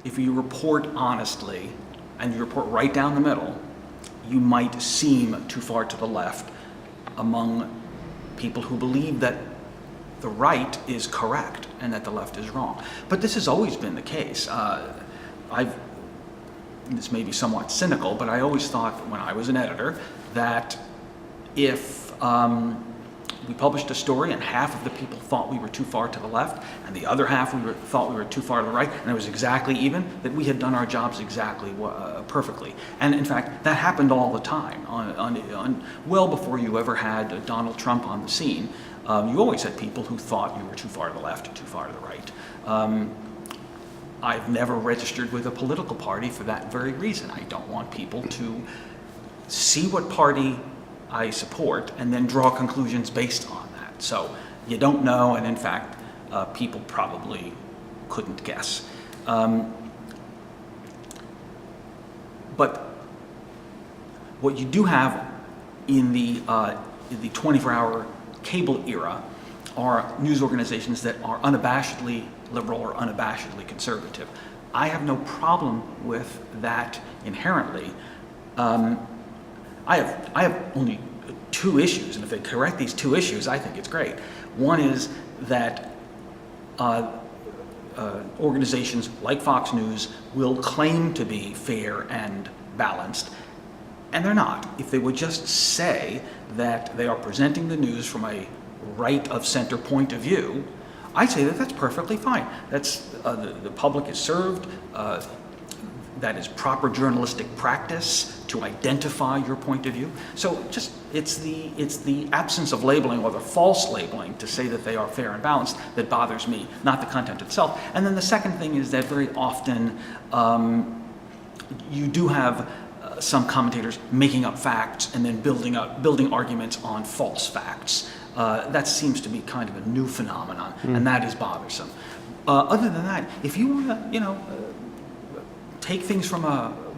if you report honestly and you report right down the middle, you might seem too far to the left among people who believe that the right is correct and that the left is wrong. But this has always been the case. This may be somewhat cynical, but I always thought when I was an editor that if we published a story and half of the people thought we were too far to the left and the other half thought we were too far to the right, and it was exactly even, that we had done our jobs exactly perfectly. And in fact, that happened all the time. Well before you ever had Donald Trump on the scene, you always had people who thought you were too far to the left or too far to the right. I've never registered with a political party for that very reason. I don't want people to see what party I support and then draw conclusions based on that. So you don't know, and in fact, people probably couldn't guess. But what you do have in the 24-hour cable era are news organizations that are unabashedly liberal or unabashedly conservative. I have no problem with that inherently. I have only two issues, and if they correct these two issues, I think it's great. One is that organizations like Fox News will claim to be fair and balanced, and they're not. If they would just say that they are presenting the news from a right-of-center point of view, I say that that's perfectly fine. That's the public is served. That is proper journalistic practice to identify your point of view. So just it's the absence of labeling or the false labeling to say that they are fair and balanced that bothers me, not the content itself. And then the second thing is that very often you do have some commentators making up facts and then building arguments on false facts. That seems to be kind of a new phenomenon, and that is bothersome. Other than that, if you want to, take things from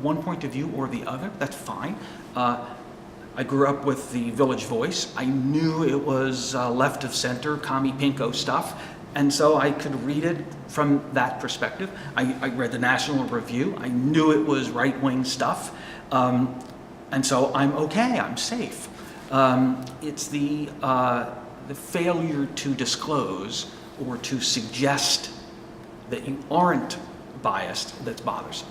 one point of view or the other, that's fine. I grew up with the Village Voice. I knew it was left of center, commie pinko stuff, and so I could read it from that perspective. I read the National Review. I knew it was right-wing stuff, and so I'm okay. I'm safe. It's the failure to disclose or to suggest that you aren't biased that's bothersome.